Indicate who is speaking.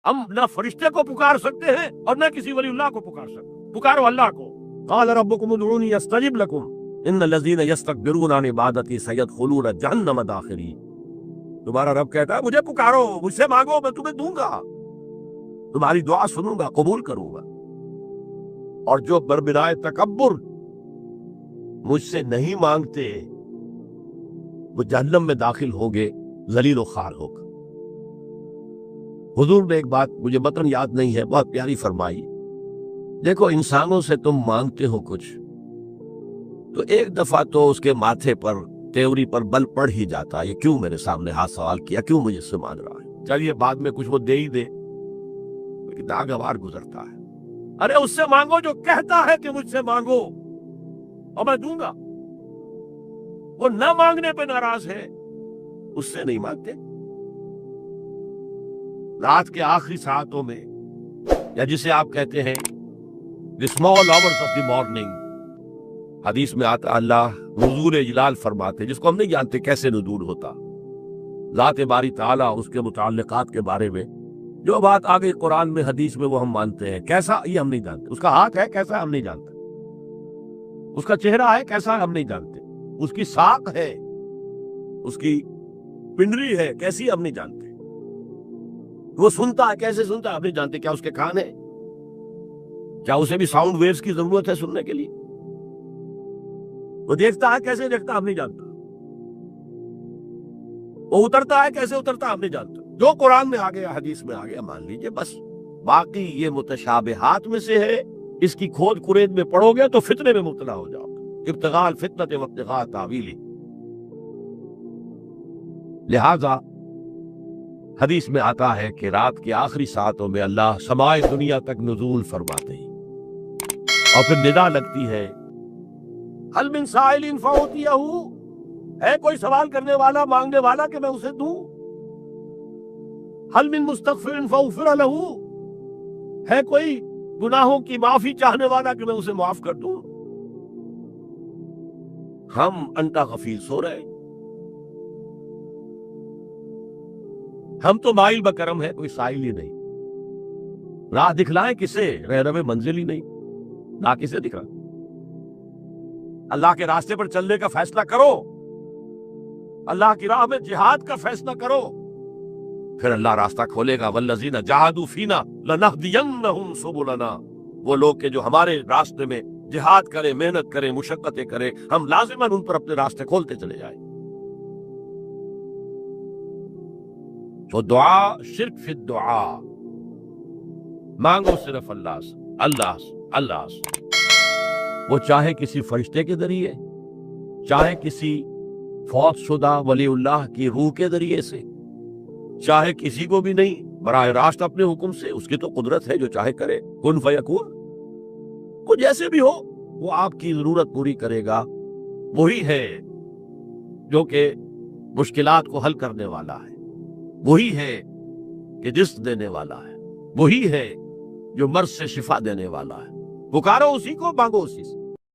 Speaker 1: ہم نہ فرشتے کو پکار سکتے ہیں اور نہ کسی ولی اللہ کو پکار سکتے، پکارو اللہ کو۔ قال ربکم ادعونی استجب لکم ان الذین یستکبرون عن عبادتی سیدخلون جہنم داخرین۔ تمہارا رب کہتا ہے مجھے پکارو، مجھ سے مانگو، میں تمہیں دوں گا، تمہاری دعا سنوں گا، قبول کروں گا۔ اور جو بربنائے تکبر مجھ سے نہیں مانگتے وہ جہنم میں داخل ہوں گے ذلیل و خوار ہو کر۔ حضور نے ایک بات مجھے متن یاد نہیں ہے، بہت پیاری فرمائی، دیکھو انسانوں سے تم مانگتے ہو کچھ تو ایک دفعہ تو اس کے ماتھے پر تیوری پر بل پڑ ہی جاتا ہے، یہ کیوں میرے سامنے ہاتھ سوال کیا، کیوں مجھے سے مانگ رہا ہے، چلیے بعد میں کچھ وہ دے ہی دے، لیکن ناگوار گزرتا ہے۔ ارے اس سے مانگو جو کہتا ہے کہ مجھ سے مانگو اور میں دوں گا، وہ نہ مانگنے پہ ناراض ہے، اس سے نہیں مانگتے۔ رات کے آخری ساعتوں میں، یا جسے آپ کہتے ہیں the small hours of the morning، حدیث میں آتا اللہ نزول جلال فرماتے، جس کو ہم نہیں جانتے کیسے نزول ہوتا، ذات باری تعالیٰ اس کے متعلقات کے بارے میں جو بات آگے قرآن میں حدیث میں وہ ہم مانتے ہیں، کیسا یہ ہم نہیں جانتے، اس کا ہاتھ ہے کیسا ہم نہیں جانتے، اس کا چہرہ ہے کیسا ہم نہیں جانتے، اس کی ساق ہے، اس کی پنڈری ہے کیسی ہم نہیں جانتے، وہ سنتا ہے کیسے سنتا ہے ہم نہیں جانتے، کیا اس کے کان ہے، کیا اسے بھی ساؤنڈ ویوز کی ضرورت ہے سننے کے لیے، وہ دیکھتا ہے کیسے دیکھتا ہم نہیں جانتا، وہ اترتا ہے کیسے اترتا ہم نہیں جانتا، جو قرآن میں آ گیا حدیث میں آ گیا مان لیجئے بس، باقی یہ متشابہات میں سے ہے، اس کی کھود کرید میں پڑو گے تو فتنے میں مبتلا ہو جاؤ گے، ابتغاء الفتنۃ وابتغاء تاویلہ۔ لہذا حدیث میں آتا ہے کہ رات کے آخری ساعتوں میں اللہ سمائے دنیا تک نزول فرماتے ہیں، اور پھر ندا لگتی ہے هل من سائل فأعطیہ، ہے کوئی سوال کرنے والا مانگنے والا کہ میں اسے دوں، هل من مستغفر فاغفر له، ہے کوئی گناہوں کی معافی چاہنے والا کہ میں اسے معاف کر دوں۔ ہم انٹا غفیل سو رہے، ہم تو مائل بکرم ہے، کوئی سائل ہی نہیں، راہ دکھلائیں کسے، رہنم منزل ہی نہیں، راہ کسے دکھائیں، اللہ کے راستے پر چلنے کا فیصلہ کرو، اللہ کی راہ میں جہاد کا فیصلہ کرو، پھر اللہ راستہ کھولے گا، والذین جاہدوا فینا لنہدینہم سبلنا، وہ لوگ کہ جو ہمارے راستے میں جہاد کرے، محنت کرے، مشقتیں کرے، ہم لازماً ان پر اپنے راستے کھولتے چلے جائیں۔ تو دعا شرک فی الدعا، مانگو صرف اللہ سے، اللہ سے، اللہ سے، وہ چاہے کسی فرشتے کے ذریعے، چاہے کسی فوت شدہ ولی اللہ کی روح کے ذریعے سے، چاہے کسی کو بھی نہیں، براہ راست اپنے حکم سے، اس کی تو قدرت ہے جو چاہے کرے، کن فیکون، وہ جیسے بھی ہو وہ آپ کی ضرورت پوری کرے گا، وہی ہے جو کہ مشکلات کو حل کرنے والا ہے، وہی ہے کہ رزق دینے والا ہے، وہی ہے جو مرض سے شفا دینے والا ہے، پکارو اسی کو، مانگو اسی سے۔